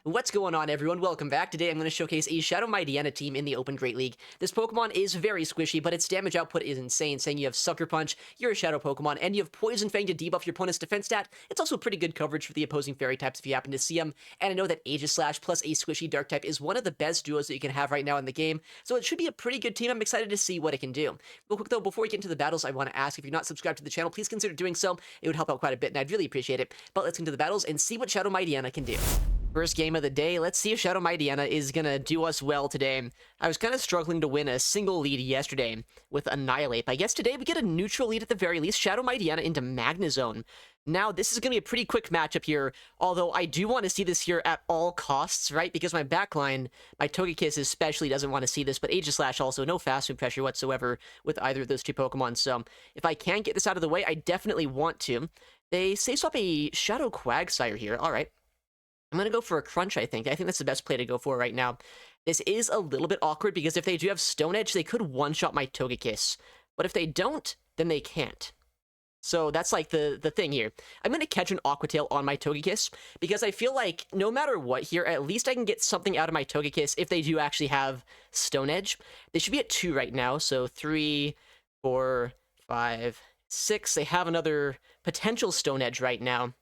What's going on, everyone? Welcome back. Today I'm going to showcase a Shadow Mightyena team in the Open Great League. This Pokemon is very squishy, but its damage output is insane, saying you have Sucker Punch, you're a Shadow Pokemon, and you have Poison Fang to debuff your opponent's defense stat. It's also pretty good coverage for the opposing Fairy types if you happen to see them, and I know that Aegislash plus a squishy Dark type is one of the best duos that you can have right now in the game, so it should be a pretty good team. I'm excited to see what it can do. Real quick though, before we get into the battles, I want to ask if you're not subscribed to the channel, please consider doing so. It would help out quite a bit, and I'd really appreciate it. But let's get into the battles and see what Shadow Mightyena can do. First game of the day, let's see if Shadow Mightyena is gonna do us well today. I was kind of struggling to win a single lead yesterday with Annihilate. I guess today we get a neutral lead at the very least. Shadow Mightyena into Magnezone. Now, this is gonna be a pretty quick matchup here, although I do want to see this here at all costs, right? Because my backline, my Togekiss especially doesn't want to see this, but Aegislash also, no fast move pressure whatsoever with either of those two Pokemon, so if I can get this out of the way, I definitely want to. They say swap a Shadow Quagsire here, alright. I'm going to go for a Crunch, I think. I think that's the best play to go for right now. This is a little bit awkward because if they do have Stone Edge, they could one-shot my Togekiss. But if they don't, then they can't. So that's like the thing here. I'm going to catch an Aqua Tail on my Togekiss because I feel like no matter what here, at least I can get something out of my Togekiss if they do actually have Stone Edge. They should be at 2 right now, so 3, 4, 5, 6. They have another potential Stone Edge right now.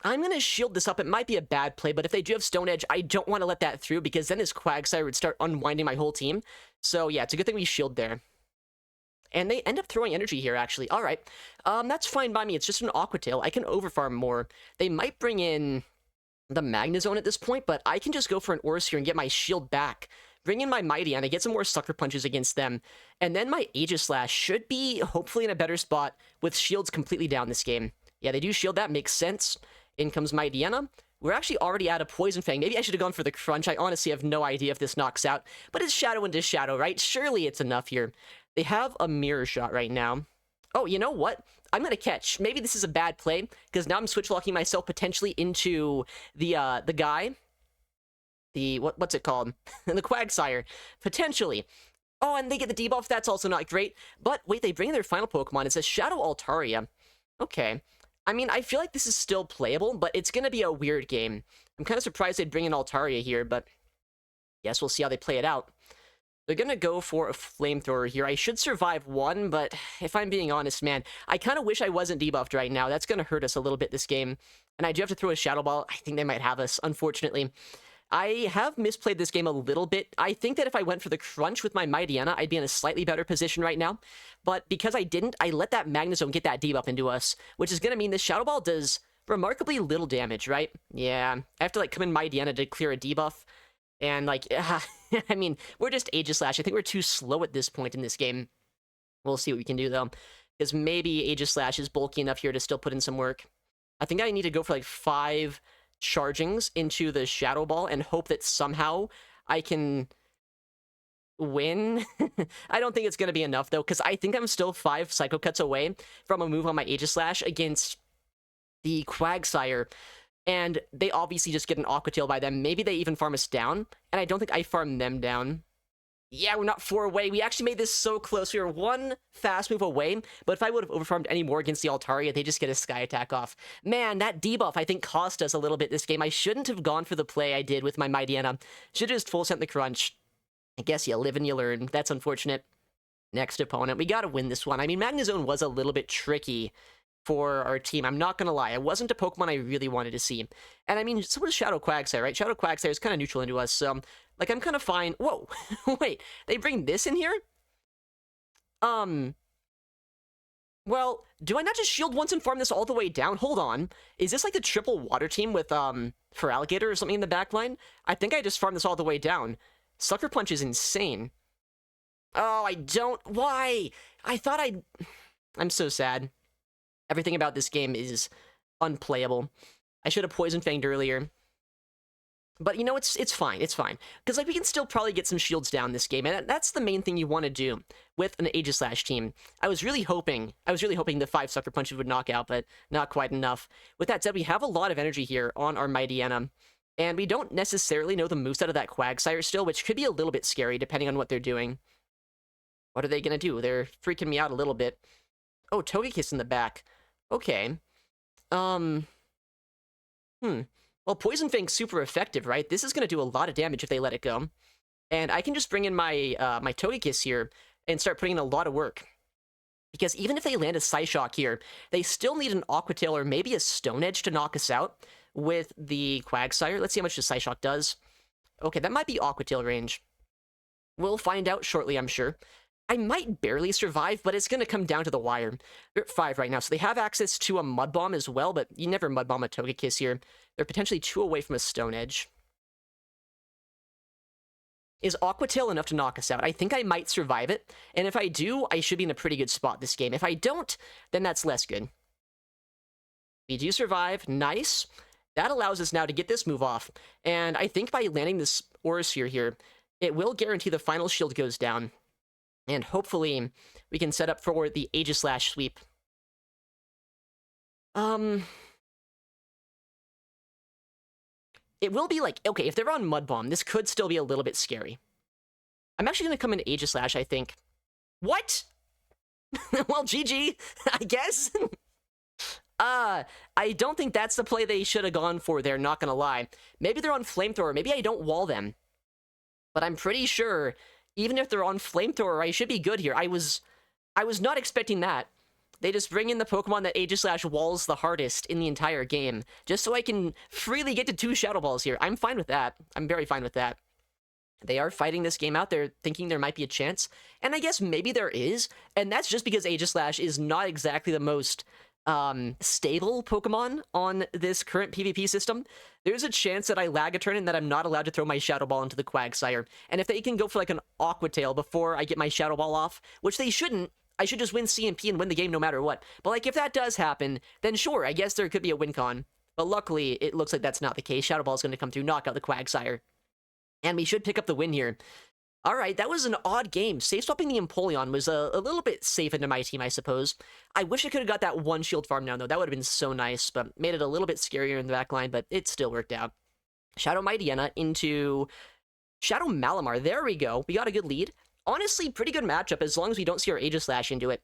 I'm going to shield this up. It might be a bad play, but if they do have Stone Edge, I don't want to let that through because then his Quagsire would start unwinding my whole team. So yeah, it's a good thing we shield there. And they end up throwing energy here, actually. All right. That's fine by me. It's just an Aqua Tail. I can overfarm more. They might bring in the Magnezone at this point, but I can just go for an Aura Sphere and get my shield back. Bring in my Mightyena, get some more Sucker Punches against them, and then my Aegislash should be hopefully in a better spot with shields completely down this game. Yeah, they do shield. That makes sense. In comes Mightyena. We're actually already out of Poison Fang. Maybe I should have gone for the Crunch. I honestly have no idea if this knocks out. But it's Shadow into Shadow, right? Surely it's enough here. They have a Mirror Shot right now. Oh, you know what? I'm going to catch. Maybe this is a bad play, because now I'm switch-locking myself potentially into the guy. What's it called? The Quagsire. Potentially. Oh, and they get the debuff. That's also not great. But wait, they bring in their final Pokemon. It's a Shadow Altaria. Okay. I mean, I feel like this is still playable, but it's going to be a weird game. I'm kind of surprised they'd bring in Altaria here, but guess we'll see how they play it out. They're going to go for a Flamethrower here. I should survive one, but if I'm being honest, man, I kind of wish I wasn't debuffed right now. That's going to hurt us a little bit this game. And I do have to throw a Shadow Ball. I think they might have us, unfortunately. I have misplayed this game a little bit. I think that if I went for the Crunch with my Mightyena, I'd be in a slightly better position right now. But because I didn't, I let that Magnezone get that debuff into us, which is going to mean this Shadow Ball does remarkably little damage, right? Yeah, I have to, like, come in Mightyena to clear a debuff. And, like, I mean, we're just Aegislash. I think we're too slow at this point in this game. We'll see what we can do, though. Because maybe Aegislash is bulky enough here to still put in some work. I think I need to go for, like, 5... chargings into the Shadow Ball and hope that somehow I can win. I don't think it's going to be enough, though, because I think I'm still 5 Psycho Cuts away from a move on my Aegislash against the Quagsire, and they obviously just get an Aqua Tail by them. Maybe they even farm us down, and I don't think I farm them down. Yeah, we're not 4 away. We actually made this so close. We were 1 fast move away, but if I would have overfarmed any more against the Altaria, they just get a Sky Attack off. Man, that debuff, I think, cost us a little bit this game. I shouldn't have gone for the play I did with my Mightyena. Should have just full sent the Crunch. I guess you live and you learn. That's unfortunate. Next opponent. We gotta win this one. I mean, Magnezone was a little bit tricky for our team. I'm not gonna lie. It wasn't a Pokemon I really wanted to see. And I mean, so was Shadow Quagsire, right? Shadow Quagsire is kind of neutral into us, so... like, I'm kind of fine. Whoa, wait, they bring this in here? Well, do I not just shield once and farm this all the way down? Hold on. Is this like the triple water team with, for Alligator or something in the back line? I think I just farmed this all the way down. Sucker Punch is insane. Oh, I don't... why? I thought I'm so sad. Everything about this game is unplayable. I should have Poison Fanged earlier. But, you know, it's fine, it's fine. Because, like, we can still probably get some shields down this game, and that's the main thing you want to do with an Aegislash team. I was really hoping the 5 Sucker Punches would knock out, but not quite enough. With that said, we have a lot of energy here on our Mightyena, and we don't necessarily know the moveset of that Quagsire still, which could be a little bit scary, depending on what they're doing. What are they gonna do? They're freaking me out a little bit. Oh, Togekiss in the back. Okay. Well, Poison Fang's super effective, right? This is going to do a lot of damage if they let it go. And I can just bring in my my Togekiss here and start putting in a lot of work. Because even if they land a Psyshock here, they still need an Aqua Tail or maybe a Stone Edge to knock us out with the Quagsire. Let's see how much the Psyshock does. Okay, that might be Aqua Tail range. We'll find out shortly, I'm sure. I might barely survive, but it's going to come down to the wire. They're at 5 right now, so they have access to a Mud Bomb as well, but you never Mud Bomb a Togekiss here. They're potentially 2 away from a Stone Edge. Is Aqua Tail enough to knock us out? I think I might survive it, and if I do, I should be in a pretty good spot this game. If I don't, then that's less good. We do survive. Nice. That allows us now to get this move off, and I think by landing this Aura Sphere here, it will guarantee the final shield goes down, and hopefully we can set up for the Aegislash sweep. It will be like, okay, if they're on Mud Bomb, this could still be a little bit scary. I'm actually going to come in Aegislash, I think. What? Well, GG, I guess. I don't think that's the play they should have gone for there, not going to lie. Maybe they're on Flamethrower. Maybe I don't wall them. But I'm pretty sure, even if they're on Flamethrower, I should be good here. I was not expecting that. They just bring in the Pokemon that Aegislash walls the hardest in the entire game, just so I can freely get to 2 Shadow Balls here. I'm fine with that. I'm very fine with that. They are fighting this game out. They're thinking there might be a chance, and I guess maybe there is, and that's just because Aegislash is not exactly the most stable Pokemon on this current PvP system. There's a chance that I lag a turn and that I'm not allowed to throw my Shadow Ball into the Quagsire, and if they can go for like an Aqua Tail before I get my Shadow Ball off, which they shouldn't, I should just win CMP and win the game no matter what. But, like, if that does happen, then sure, I guess there could be a win con. But luckily, it looks like that's not the case. Shadow Ball is going to come through, knock out the Quagsire. And we should pick up the win here. Alright, that was an odd game. Safe swapping the Empoleon was a little bit safe into my team, I suppose. I wish I could have got that 1 shield farm down, though. That would have been so nice, but made it a little bit scarier in the back line, but it still worked out. Shadow Mightyena into Shadow Malamar. There we go. We got a good lead. Honestly, pretty good matchup as long as we don't see our Aegislash into it.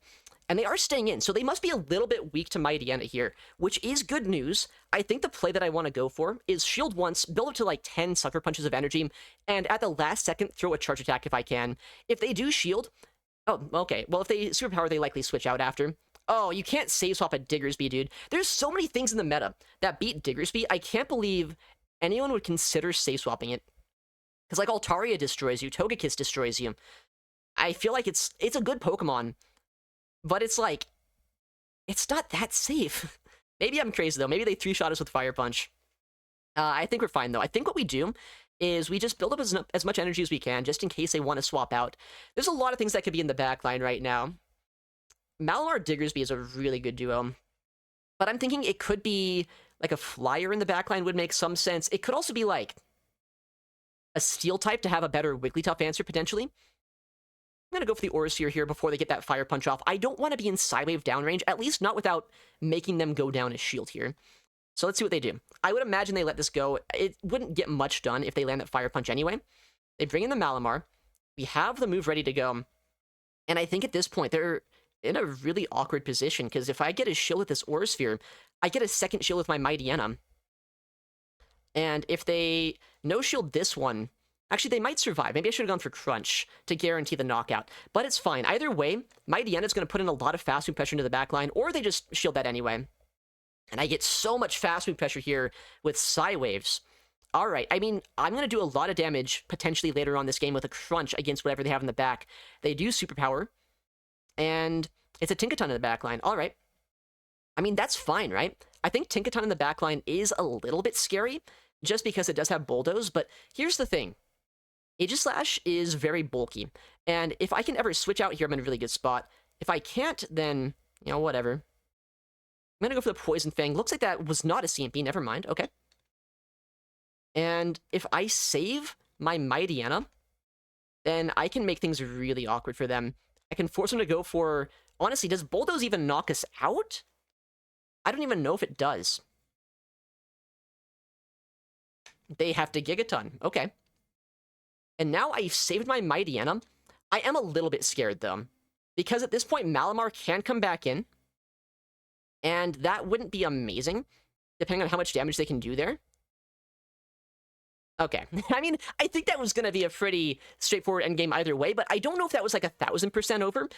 And they are staying in, so they must be a little bit weak to Mightyena here, which is good news. I think the play that I want to go for is shield once, build up to like 10 Sucker Punches of energy, and at the last second, throw a charge attack if I can. If they do shield... Oh, okay. Well, if they superpower, they likely switch out after. Oh, you can't save swap a Diggersby, dude. There's so many things in the meta that beat Diggersby. I can't believe anyone would consider save swapping it. Because like Altaria destroys you, Togekiss destroys you. I feel like it's a good Pokemon, but it's like, it's not that safe. Maybe I'm crazy, though. Maybe they 3-shot us with Fire Punch. I think we're fine, though. I think what we do is we just build up as much energy as we can, just in case they want to swap out. There's a lot of things that could be in the back line right now. Malamar Diggersby is a really good duo, but I'm thinking it could be like a Flyer in the back line would make some sense. It could also be like a Steel type to have a better Wigglytuff answer, potentially. I'm going to go for the Aura Sphere here before they get that Fire Punch off. I don't want to be in Psywave downrange, at least not without making them go down a shield here. So let's see what they do. I would imagine they let this go. It wouldn't get much done if they land that Fire Punch anyway. They bring in the Malamar. We have the move ready to go. And I think at this point, they're in a really awkward position, because if I get a shield with this Aura Sphere, I get a second shield with my Mightyena. And if they no-shield this one... Actually, they might survive. Maybe I should have gone for Crunch to guarantee the knockout. But it's fine. Either way, Mightyena is going to put in a lot of fast move pressure into the back line, or they just shield that anyway. And I get so much fast move pressure here with Psywaves. Alright, I mean, I'm going to do a lot of damage potentially later on this game with a Crunch against whatever they have in the back. They do Superpower, and it's a Tinkaton in the back line. Alright. I mean, that's fine, right? I think Tinkaton in the back line is a little bit scary, just because it does have Bulldoze, but here's the thing. Aegislash is very bulky, and if I can ever switch out here, I'm in a really good spot. If I can't, then, you know, whatever. I'm gonna go for the Poison Fang. Looks like that was not a CMP, never mind, okay. And if I save my Mightyena, then I can make things really awkward for them. I can force them to go for... Honestly, does Bulldoze even knock us out? I don't even know if it does. They have to Gigaton, okay. And now I've saved my Mightyena. I am a little bit scared, though, because at this point, Malamar can come back in, and that wouldn't be amazing. depending on how much damage they can do there. Okay. I mean, I think that was going to be a pretty straightforward endgame either way, but I don't know if that was like 1,000% over.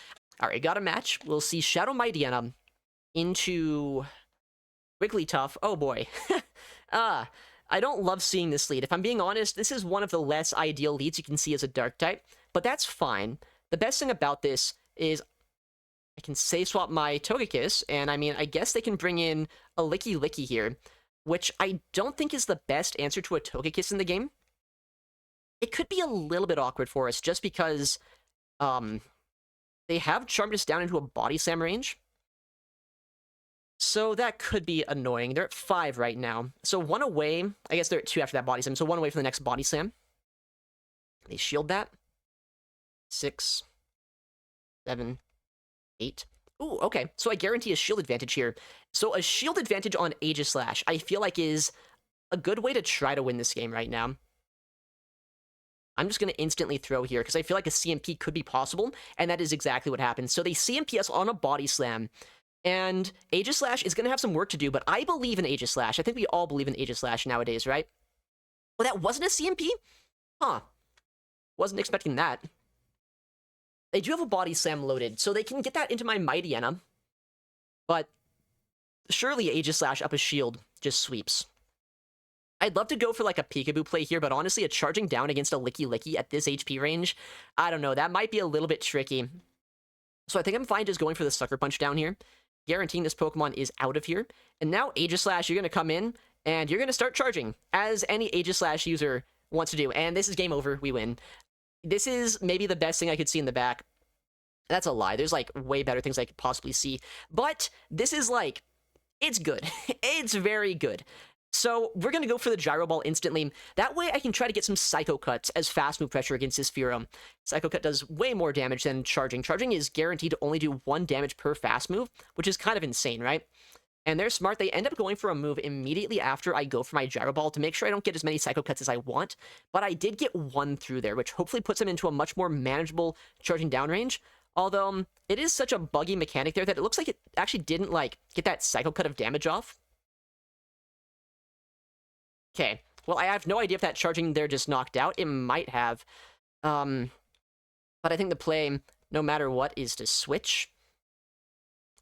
All right, got a match. We'll see Shadow Mightyena into Wigglytuff. Oh boy. I don't love seeing this lead. If I'm being honest, this is one of the less ideal leads you can see as a dark type, but that's fine. The best thing about this is I can save swap my Togekiss, and I mean, I guess they can bring in a Licky Licky here, which I don't think is the best answer to a Togekiss in the game. It could be a little bit awkward for us, just because they have Charmed down into a Body Slam range. So that could be annoying. They're at 5 right now. So 1 away. I guess they're at 2 after that Body Slam, so 1 away from the next Body Slam. They shield that. 6, 7, 8. Ooh, okay. So I guarantee a shield advantage here. So a shield advantage on Aegislash, I feel like is a good way to try to win this game right now. I'm just going to instantly throw here, because I feel like a CMP could be possible, and that is exactly what happens. So they CMP us on a Body Slam, and Aegislash is going to have some work to do, but I believe in Aegislash. I think we all believe in Aegislash nowadays, right? Oh, that wasn't a CMP? Huh. Wasn't expecting that. They do have a Body Slam loaded, so they can get that into my Mightyena. But surely Aegislash up a shield just sweeps. I'd love to go for like a Peekaboo play here, but honestly, a charging down against a Licky Licky at this HP range, I don't know, that might be a little bit tricky. So I think I'm fine just going for the Sucker Punch down here, guaranteeing this Pokemon is out of here. And now Aegislash, you're going to come in, and you're going to start charging, as any Aegislash user wants to do. And this is game over, we win. This is maybe the best thing I could see in the back. That's a lie. There's, like, way better things I could possibly see. But this is, like, it's good. It's very good. So we're going to go for the Gyro Ball instantly. That way I can try to get some Psycho Cuts as fast move pressure against this Fearow. Psycho Cut does way more damage than Charging. Charging is guaranteed to only do 1 damage per fast move, which is kind of insane, right? And they're smart. They end up going for a move immediately after I go for my Gyro Ball to make sure I don't get as many Psycho Cuts as I want. But I did get 1 through there, which hopefully puts them into a much more manageable charging down range. Although, it is such a buggy mechanic there that it looks like it actually didn't, like, get that Psycho Cut of damage off. Okay, well, I have no idea if that charging there just knocked out. It might have. But I think the play, no matter what, is to switch.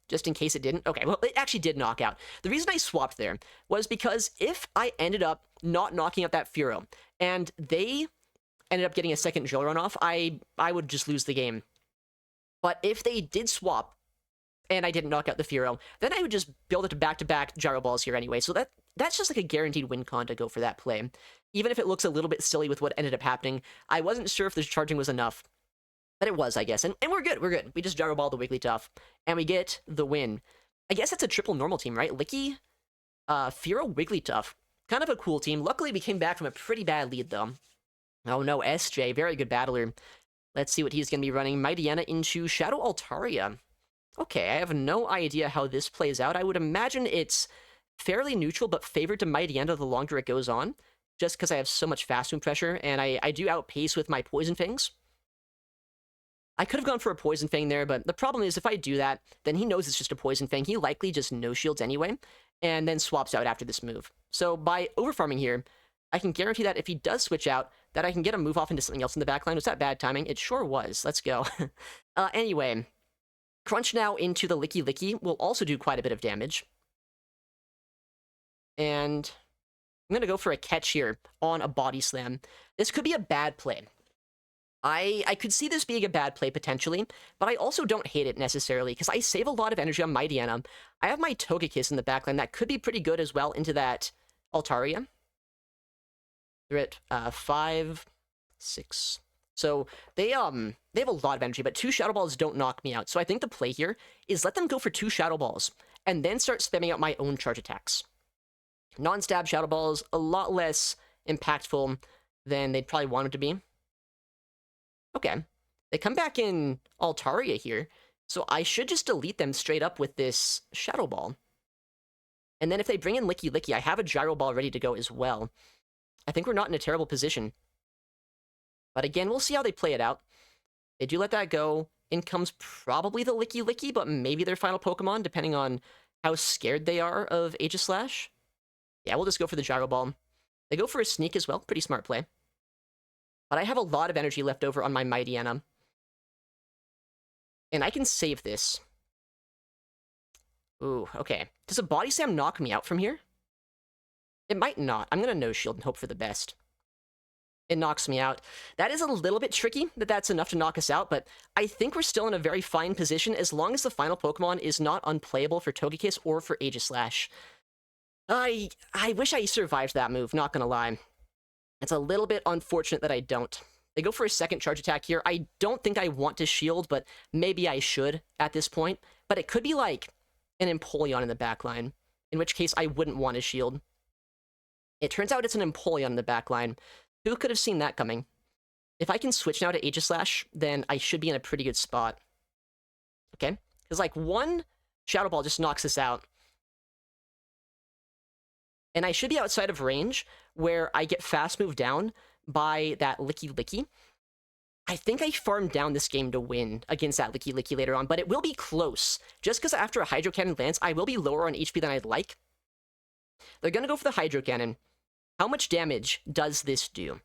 Just in case it didn't. Okay, well, it actually did knock out. The reason I swapped there was because if I ended up not knocking out that Fearow, and they ended up getting a second drill run off, I would just lose the game. But if they did swap, and I didn't knock out the Fearow, then I would just build it to back-to-back Gyro Balls here anyway. So that's just like a guaranteed win con to go for that play. Even if it looks a little bit silly with what ended up happening, I wasn't sure if the charging was enough. But it was, I guess. And we're good, we're good. We just Gyro Ball the Wigglytuff, and we get the win. I guess that's a triple normal team, right? Licky, Fearow, Wigglytuff. Kind of a cool team. Luckily, we came back from a pretty bad lead, though. Oh no, SJ, very good battler. Let's see what he's going to be running. Mightyena into Shadow Altaria. Okay, I have no idea how this plays out. I would imagine it's fairly neutral, but favored to Mightyena the longer it goes on, just because I have so much fast move pressure, and I do outpace with my Poison Fangs. I could have gone for a Poison Fang there, but the problem is if I do that, then he knows it's just a Poison Fang. He likely just no-shields anyway, and then swaps out after this move. So by overfarming here, I can guarantee that if he does switch out, that I can get a move off into something else in the backline. Was that bad timing? It sure was. Let's go. Anyway, Crunch now into the Licky Licky will also do quite a bit of damage. And I'm going to go for a catch here on a Body Slam. This could be a bad play. I could see this being a bad play potentially, but I also don't hate it necessarily, because I save a lot of energy on Mightyena. I have my Togekiss in the backline that could be pretty good as well into that Altaria. They're at 5, 6. So they have a lot of energy, but 2 Shadow Balls don't knock me out. So I think the play here is let them go for 2 Shadow Balls, and then start spamming out my own charge attacks. Non-stab Shadow Balls, a lot less impactful than they'd probably want them to be. Okay. They come back in Altaria here, so I should just delete them straight up with this Shadow Ball. And then if they bring in Licky Licky, I have a Gyro Ball ready to go as well. I think we're not in a terrible position. But again, we'll see how they play it out. They do let that go. In comes probably the Licky Licky, but maybe their final Pokemon, depending on how scared they are of Aegislash. Yeah, we'll just go for the Gyro Ball. They go for a Sneak as well. Pretty smart play. But I have a lot of energy left over on my Mightyena. And I can save this. Ooh, okay. Does a Body Slam knock me out from here? It might not. I'm going to No Shield and hope for the best. It knocks me out. That is a little bit tricky that that's enough to knock us out, but I think we're still in a very fine position as long as the final Pokemon is not unplayable for Togekiss or for Aegislash. I wish I survived that move, not gonna lie. It's a little bit unfortunate that I don't. They go for a second charge attack here. I don't think I want to shield, but maybe I should at this point. But it could be like an Empoleon in the backline, in which case I wouldn't want to shield. It turns out it's an Empoleon in the backline. Who could have seen that coming? If I can switch now to Aegislash, then I should be in a pretty good spot. Okay? Because, like, one Shadow Ball just knocks this out. And I should be outside of range, where I get fast moved down by that Licky Licky. I think I farmed down this game to win against that Licky Licky later on, but it will be close. Just because after a Hydro Cannon lands, I will be lower on HP than I'd like. They're going to go for the Hydro Cannon. How much damage does this do?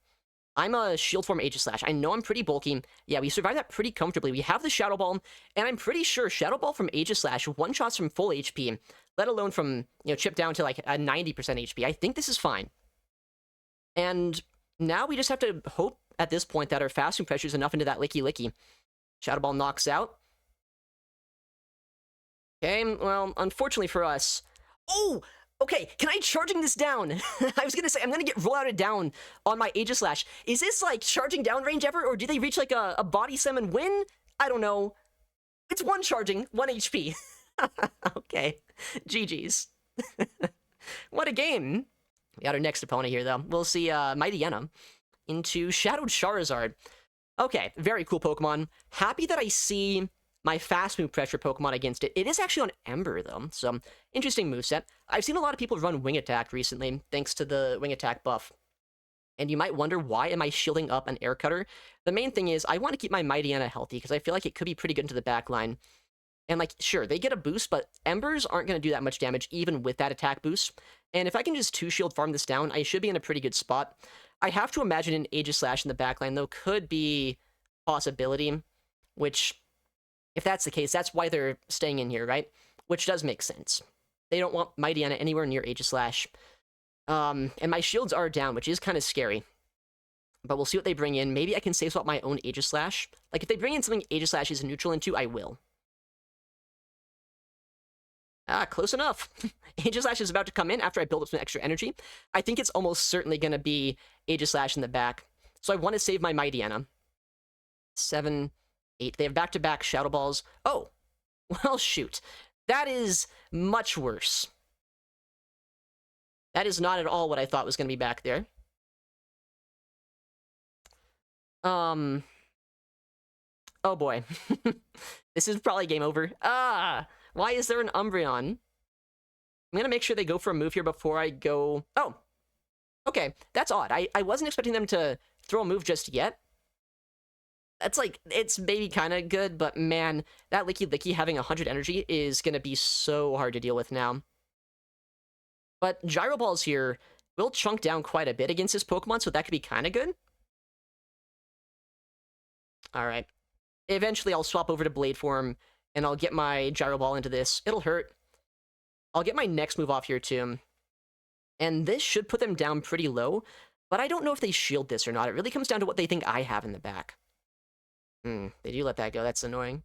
I'm a Shield Form Aegislash. I know I'm pretty bulky. Yeah, we survived that pretty comfortably. We have the Shadow Ball, and I'm pretty sure Shadow Ball from Aegislash one-shots from full HP, let alone from, chip down to like a 90% HP. I think this is fine. And now we just have to hope at this point that our Fast Move pressure is enough into that Licky Licky. Shadow Ball knocks out. Okay, well, unfortunately for us... Oh! Okay, can I charging this down? I was gonna say, I'm gonna get rollouted down on my Aegislash. Is this, like, charging down range ever, or do they reach, like, a Body Slam and win? I don't know. It's one charging, 1 HP. Okay, GG's. What a game. We got our next opponent here, though. We'll see Mightyena into Shadowed Charizard. Okay, very cool Pokemon. Happy that I see my fast move pressure Pokemon against it. It is actually on Ember, though, so interesting moveset. I've seen a lot of people run Wing Attack recently, thanks to the Wing Attack buff. And you might wonder, why am I shielding up an Air Cutter? The main thing is, I want to keep my Mightyena healthy, because I feel like it could be pretty good into the back line. And, like, sure, they get a boost, but Embers aren't going to do that much damage, even with that attack boost. And if I can just 2-shield farm this down, I should be in a pretty good spot. I have to imagine an Aegislash in the backline, though, could be a possibility, which... If that's the case, that's why they're staying in here, right? Which does make sense. They don't want Mightyena anywhere near Aegislash. And my shields are down, which is kind of scary. But we'll see what they bring in. Maybe I can save swap my own Aegislash. Like, if they bring in something Aegislash is neutral into, I will. Ah, close enough. Aegislash is about to come in after I build up some extra energy. I think it's almost certainly going to be Aegislash in the back. So I want to save my Mightyena. 7... 8. They have back-to-back Shadow Balls. Oh! Well, shoot. That is much worse. That is not at all what I thought was going to be back there. Oh boy. This is probably game over. Ah! Why is there an Umbreon? I'm gonna make sure they go for a move here before I go... Oh! Okay, that's odd. I wasn't expecting them to throw a move just yet. That's like, it's maybe kind of good, but man, that Licky Licky having 100 energy is going to be so hard to deal with now. But Gyro Balls here will chunk down quite a bit against this Pokemon, so that could be kind of good. Alright. Eventually I'll swap over to Blade Form, and I'll get my Gyro Ball into this. It'll hurt. I'll get my next move off here too. And this should put them down pretty low, but I don't know if they shield this or not. It really comes down to what they think I have in the back. They do let that go. That's annoying.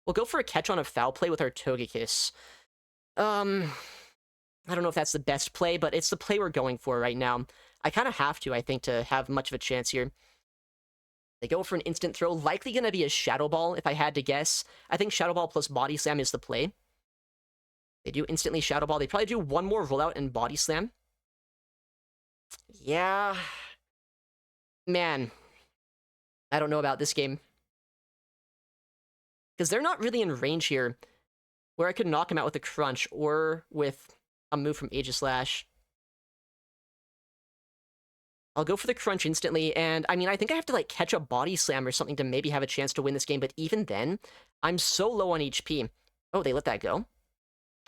We'll go for a catch on a foul play with our Togekiss. I don't know if that's the best play, but it's the play we're going for right now. I kind of have to, I think, to have much of a chance here. They go for an instant throw. Likely going to be a Shadow Ball, if I had to guess. I think Shadow Ball plus Body Slam is the play. They do instantly Shadow Ball. They probably do one more rollout and Body Slam. Yeah. Man. I don't know about this game. Because they're not really in range here, where I could knock him out with a Crunch, or with a move from Aegislash. I'll go for the Crunch instantly, and I mean, I think I have to, like, catch a Body Slam or something to maybe have a chance to win this game, but even then, I'm so low on HP. Oh, they let that go?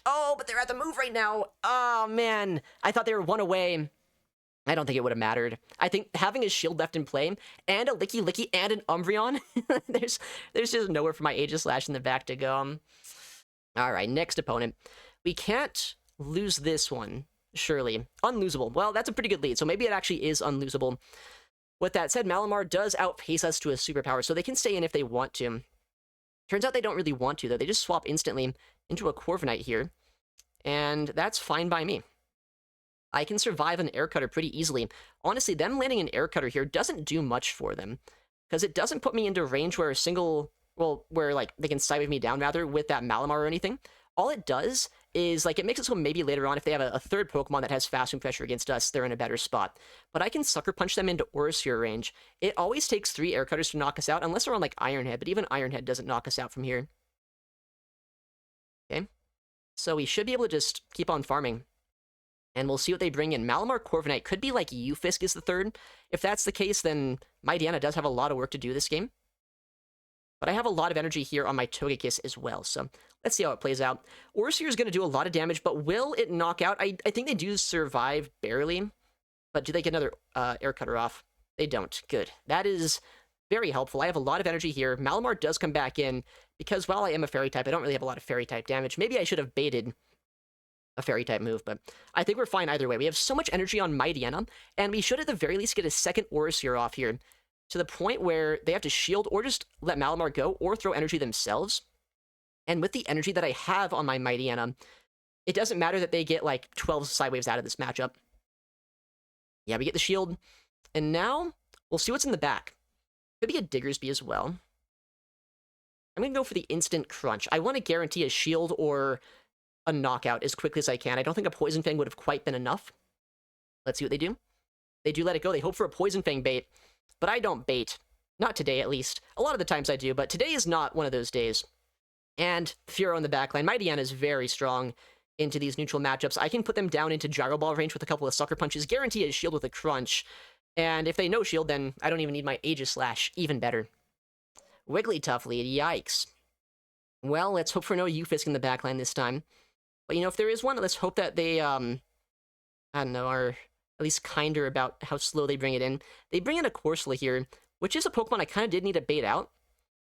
Oh, but they're at the move right now. Oh, man. I thought they were one away. I don't think it would have mattered. I think having a shield left in play, and a Licky Licky, and an Umbreon, there's just nowhere for my Aegislash in the back to go. All right, next opponent. We can't lose this one, surely. Unlosable. Well, that's a pretty good lead, so maybe it actually is unlosable. With that said, Malamar does outpace us to a superpower, so they can stay in if they want to. Turns out they don't really want to, though. They just swap instantly into a Corviknight here, and that's fine by me. I can survive an Air Cutter pretty easily. Honestly, them landing an Air Cutter here doesn't do much for them, because it doesn't put me into range where where, like, they can side me down, rather, with that Malamar or anything. All it does is, like, it makes it so maybe later on, if they have a third Pokemon that has fast move pressure against us, they're in a better spot. But I can Sucker Punch them into Aurasphere range. It always takes 3 Air Cutters to knock us out, unless they're on, like, Iron Head, but even Iron Head doesn't knock us out from here. Okay? So we should be able to just keep on farming. And we'll see what they bring in. Malamar Corviknight could be like Ufisk is the third. If that's the case, then Mightyena does have a lot of work to do this game. But I have a lot of energy here on my Togekiss as well, so let's see how it plays out. Aurasphere is going to do a lot of damage, but will it knock out? I think they do survive barely, but do they get another Air Cutter off? They don't. Good. That is very helpful. I have a lot of energy here. Malamar does come back in, because while I am a Fairy-type, I don't really have a lot of Fairy-type damage. Maybe I should have baited a Fairy-type move, but I think we're fine either way. We have so much energy on Mightyena, and we should at the very least get a second Aurasphere off here, to the point where they have to shield or just let Malamar go or throw energy themselves. And with the energy that I have on my Mightyena, it doesn't matter that they get like 12 side waves out of this matchup. Yeah, we get the shield, and now we'll see what's in the back. Could be a Diggersby as well. I'm going to go for the instant crunch. I want to guarantee a shield or a knockout as quickly as I can. I don't think a Poison Fang would have quite been enough. Let's see what they do. They do let it go. They hope for a Poison Fang bait, but I don't bait. Not today, at least. A lot of the times I do, but today is not one of those days. And Furo in the backline. Mightyena is very strong into these neutral matchups. I can put them down into Gyro Ball range with a couple of Sucker Punches, guarantee a shield with a crunch, and if they no shield, then I don't even need my Aegislash. Even better. Wigglytuff lead. Yikes. Well, let's hope for no Ufisk in the backline this time. But, you know, if there is one, let's hope that they, I don't know, are at least kinder about how slow they bring it in. They bring in a Corsola here, which is a Pokemon I kind of did need to bait out.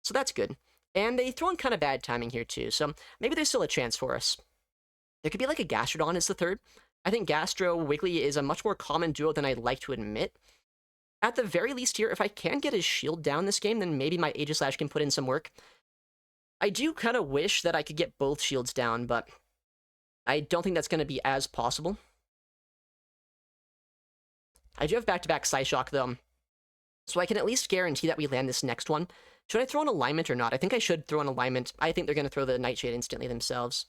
So that's good. And they throw in kind of bad timing here, too. So maybe there's still a chance for us. There could be like a Gastrodon as the third. I think Gastro-Wiggly is a much more common duo than I'd like to admit. At the very least here, if I can get his shield down this game, then maybe my Aegislash can put in some work. I do kind of wish that I could get both shields down, but I don't think that's going to be as possible. I do have back-to-back Psyshock, though, so I can at least guarantee that we land this next one. Should I throw an alignment or not? I think I should throw an alignment. I think they're going to throw the Nightshade instantly themselves.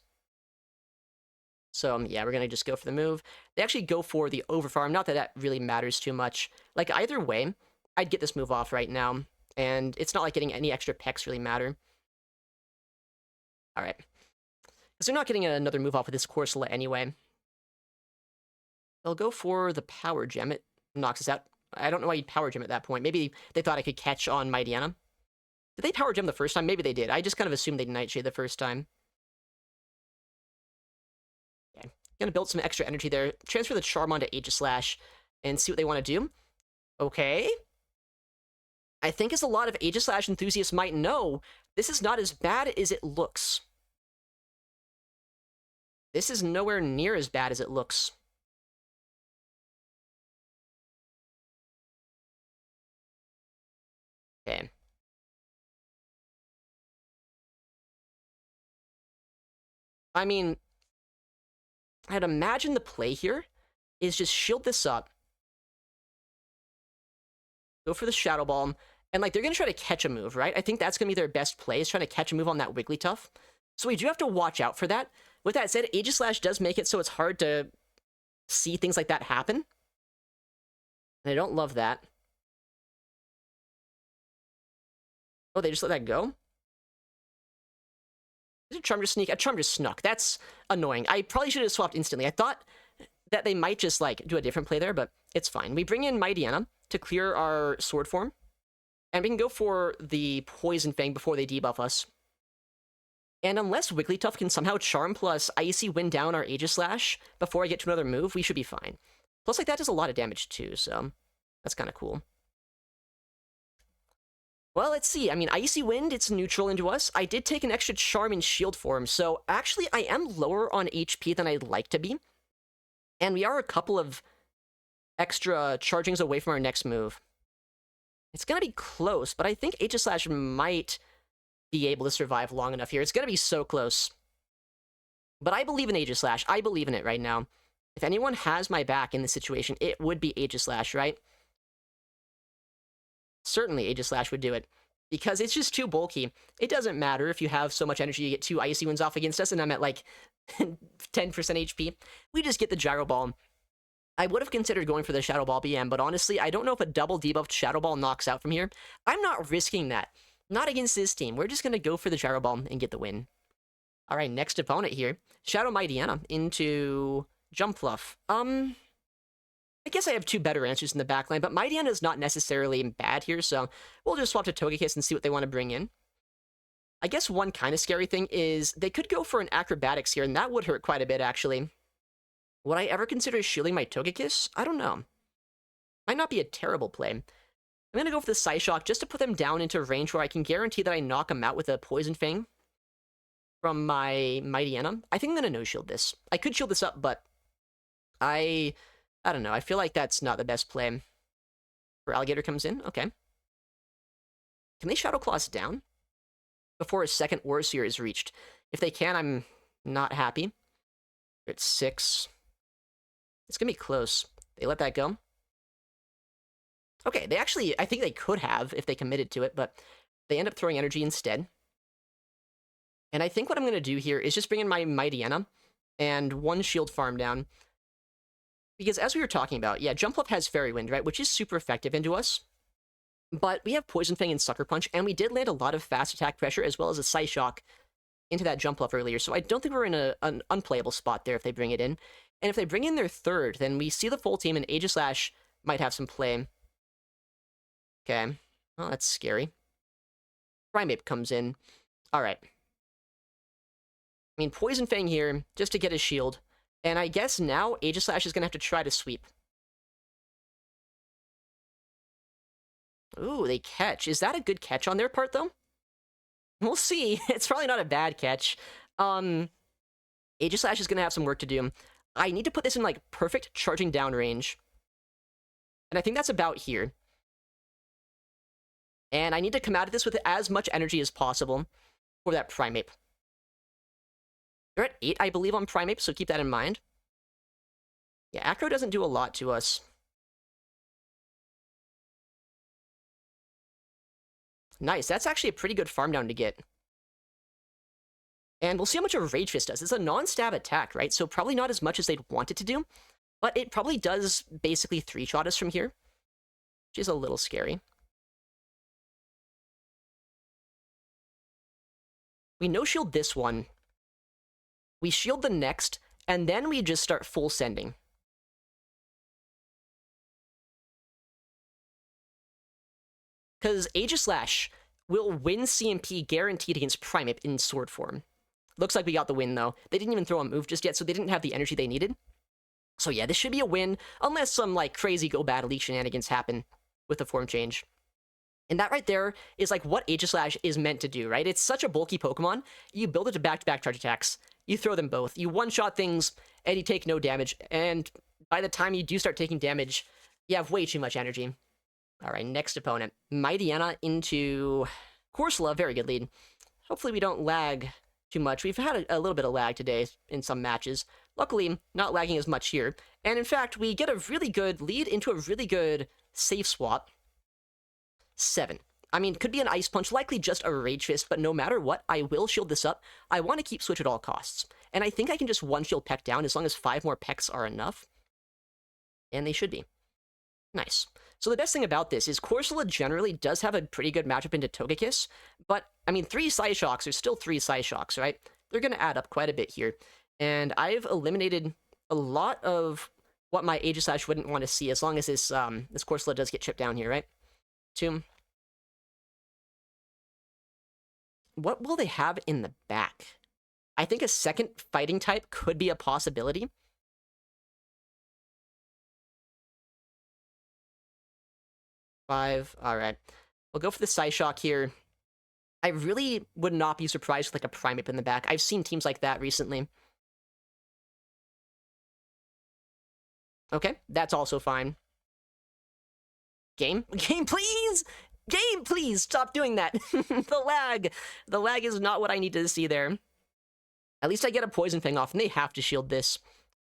So, yeah, we're going to just go for the move. They actually go for the Overfarm. Not that that really matters too much. Like, either way, I'd get this move off right now, and it's not like getting any extra pecks really matter. All right. Because they're not getting another move off with this Corsola anyway. They'll go for the Power Gem. It knocks us out. I don't know why you'd Power Gem at that point. Maybe they thought I could catch on Mightyena. Did they Power Gem the first time? Maybe they did. I just kind of assumed they'd Nightshade the first time. Okay. Gonna build some extra energy there. Transfer the Charm to Aegislash and see what they want to do. Okay. I think as a lot of Aegislash enthusiasts might know, this is not as bad as it looks. This is nowhere near as bad as it looks. Okay. I mean, I'd imagine the play here is just shield this up, go for the Shadow Ball, and, like, they're going to try to catch a move, right? I think that's going to be their best play, is trying to catch a move on that Wigglytuff. So we do have to watch out for that. With that said, Aegislash does make it so it's hard to see things like that happen. And I don't love that. Oh, they just let that go? Did a Charm just sneak? A Charm just snuck. That's annoying. I probably should have swapped instantly. I thought that they might just, like, do a different play there, but it's fine. We bring in Mightyena to clear our Sword form. And we can go for the Poison Fang before they debuff us. And unless Wigglytuff can somehow Charm plus Icy Wind down our Aegislash before I get to another move, we should be fine. Plus, like, that does a lot of damage too, so that's kind of cool. Well, let's see. I mean, Icy Wind, it's neutral into us. I did take an extra Charm in Shield form, so actually I am lower on HP than I'd like to be. And we are a couple of extra chargings away from our next move. It's going to be close, but I think Aegislash might be able to survive long enough here. It's going to be so close. But I believe in Aegislash. I believe in it right now. If anyone has my back in this situation, it would be Aegislash, right? Certainly Aegislash would do it. Because it's just too bulky. It doesn't matter if you have so much energy, you get 2 Icy Winds off against us, and I'm at like 10% HP. We just get the Gyro Ball. I would have considered going for the Shadow Ball BM, but honestly, I don't know if a double debuffed Shadow Ball knocks out from here. I'm not risking that. Not against this team. We're just going to go for the Gyro Ball and get the win. Alright, next opponent here. Shadow Mightyena into Jumpluff. I guess I have 2 better answers in the backline, but Mightyena is not necessarily bad here, so we'll just swap to Togekiss and see what they want to bring in. I guess one kind of scary thing is they could go for an Acrobatics here, and that would hurt quite a bit, actually. Would I ever consider shielding my Togekiss? I don't know. Might not be a terrible play. I'm going to go for the Psyshock just to put them down into range where I can guarantee that I knock them out with a Poison Fang from my Mightyena. I think I'm going to no-shield this. I could shield this up, but I don't know. I feel like that's not the best play. For Alligator comes in? Okay. Can they Shadow Claw us down before a second Warseer is reached? If they can, I'm not happy. They're at 6. It's going to be close. They let that go? Okay, they actually, I think they could have if they committed to it, but they end up throwing energy instead. And I think what I'm going to do here is just bring in my Mightyena and 1 shield farm down. Because as we were talking about, yeah, Jumpluff has Fairy Wind, right, which is super effective into us. But we have Poison Fang and Sucker Punch, and we did land a lot of fast attack pressure as well as a Psyshock into that Jumpluff earlier, so I don't think we're in an unplayable spot there if they bring it in. And if they bring in their third, then we see the full team, and Aegislash might have some play. Okay. Well, that's scary. Primeape comes in. Alright. I mean, Poison Fang here, just to get his shield. And I guess now Aegislash is going to have to try to sweep. Ooh, they catch. Is that a good catch on their part, though? We'll see. It's probably not a bad catch. Aegislash is going to have some work to do. I need to put this in, like, perfect charging down range. And I think that's about here. And I need to come out of this with as much energy as possible for that Primeape. They're at 8, I believe, on Primeape, so keep that in mind. Yeah, Acro doesn't do a lot to us. Nice, that's actually a pretty good farm down to get. And we'll see how much a Rage Fist does. It's a non-stab attack, right? So probably not as much as they'd want it to do. But it probably does basically 3-shot us from here. Which is a little scary. We no-shield this one. We shield the next, and then we just start full sending. Because Aegislash will win CMP guaranteed against Primeape in sword form. Looks like we got the win, though. They didn't even throw a move just yet, so they didn't have the energy they needed. So yeah, this should be a win, unless some, like, crazy Go Battle League shenanigans happen with the form change. And that right there is, like, what Aegislash is meant to do, right? It's such a bulky Pokemon. You build it to back-to-back charge attacks. You throw them both. You one-shot things, and you take no damage. And by the time you do start taking damage, you have way too much energy. Alright, next opponent. Mightyena into Corsola. Very good lead. Hopefully we don't lag too much. We've had a little bit of lag today in some matches. Luckily, not lagging as much here. And in fact, we get a really good lead into a really good safe swap. 7. I mean, could be an Ice Punch, likely just a Rage Fist, but no matter what, I will shield this up. I want to keep Switch at all costs. And I think I can just one-shield Peck down as long as 5 more Pecks are enough. And they should be. Nice. So the best thing about this is Corsola generally does have a pretty good matchup into Togekiss, but, I mean, 3 Psyshocks are still 3 Psyshocks, right? They're going to add up quite a bit here. And I've eliminated a lot of what my Aegislash wouldn't want to see, as long as this Corsola does get chipped down here, right? 2. what will they have in the back? I think a second fighting type could be a possibility. Five. All right. We'll go for the Psyshock here. I really would not be surprised with like a Primeape in the back. I've seen teams like that recently. Okay, that's also fine. Game? Game, please! Game, please! Stop doing that! The lag! The lag is not what I need to see there. At least I get a Poison Fang off, and they have to shield this.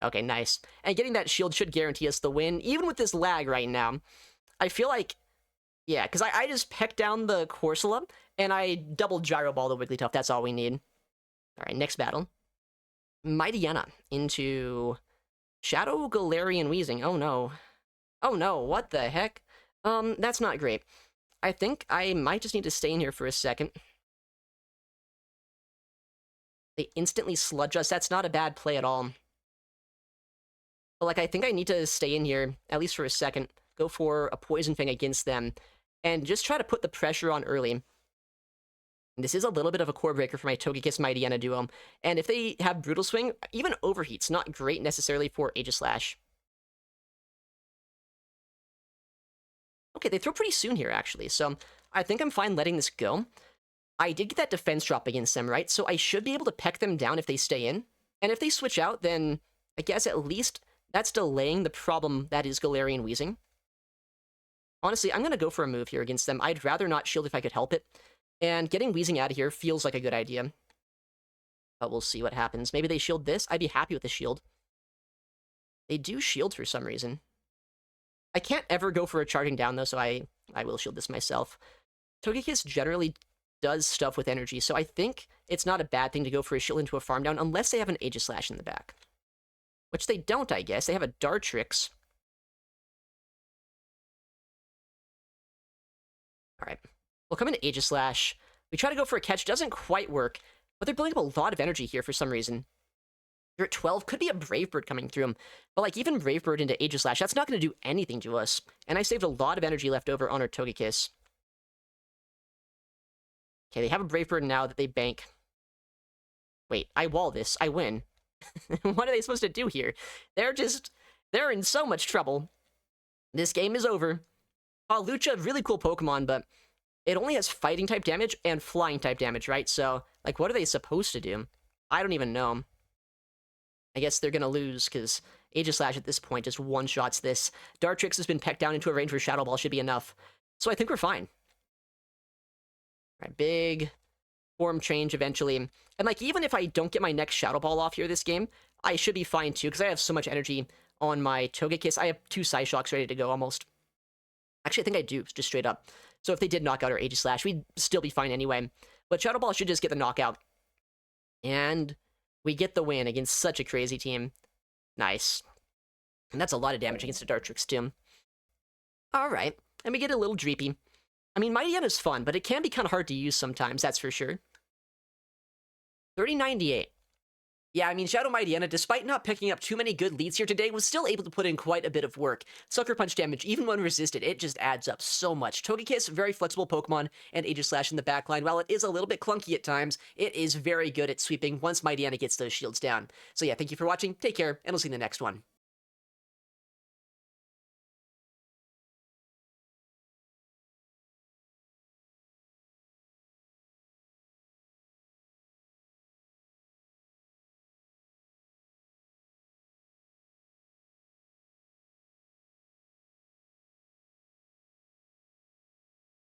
Okay, nice. And getting that shield should guarantee us the win, even with this lag right now. I feel like... Yeah, because I just pecked down the Corsola, and I double Gyro Ball the Wigglytuff. That's all we need. Alright, next battle. Mightyena into... Shadow Galarian Weezing. Oh no. Oh no, what the heck? That's not great. I think I might just need to stay in here for a second. They instantly sludge us. That's not a bad play at all. But, like, I think I need to stay in here, at least for a second. Go for a Poison Fang against them. And just try to put the pressure on early. This is a little bit of a core breaker for my Togekiss Mightyena duo. And if they have Brutal Swing, even Overheat's not great necessarily for Aegislash. Okay, they throw pretty soon here, actually. So I think I'm fine letting this go. I did get that defense drop against them, right? So I should be able to peck them down if they stay in. And if they switch out, then I guess at least that's delaying the problem that is Galarian Weezing. Honestly, I'm going to go for a move here against them. I'd rather not shield if I could help it. And getting Weezing out of here feels like a good idea. But we'll see what happens. Maybe they shield this. I'd be happy with the shield. They do shield for some reason. I can't ever go for a charging down, though, so I will shield this myself. Togekiss generally does stuff with energy, so I think it's not a bad thing to go for a shield into a farm down, unless they have an Aegislash in the back. Which they don't, I guess. They have a Dartrix. Alright. We'll come into Aegislash. We try to go for a catch. Doesn't quite work, but they're building up a lot of energy here for some reason. They're at 12. Could be a Brave Bird coming through them. But, like, even Brave Bird into Aegislash, that's not going to do anything to us. And I saved a lot of energy left over on our Togekiss. Okay, they have a Brave Bird now that they bank. Wait, I wall this. I win. What are they supposed to do here? They're in so much trouble. This game is over. Lucha, really cool Pokemon, but it only has fighting type damage and flying type damage, right? So, like, what are they supposed to do? I don't even know. I guess they're gonna lose, because Aegislash at this point just one-shots this. Dartrix has been pecked down into a range where Shadow Ball should be enough. So I think we're fine. Alright, big form change eventually. And, like, even if I don't get my next Shadow Ball off here this game, I should be fine, too, because I have so much energy on my Togekiss. I have 2 Psyshocks ready to go, almost. Actually, I think I do, just straight up. So if they did knock out our Aegislash, we'd still be fine anyway. But Shadow Ball should just get the knockout. And we get the win against such a crazy team. Nice. And that's a lot of damage against a Dartrix, too. Alright, and we get a little Dreepy. I mean, Mightyena's fun, but it can be kind of hard to use sometimes, that's for sure. 3098. Yeah, I mean, Shadow Mightyena, despite not picking up too many good leads here today, was still able to put in quite a bit of work. Sucker Punch damage, even when resisted, it just adds up so much. Togekiss, very flexible Pokemon, and Aegislash in the backline. While it is a little bit clunky at times, it is very good at sweeping once Mightyena gets those shields down. So yeah, thank you for watching, take care, and we'll see you in the next one.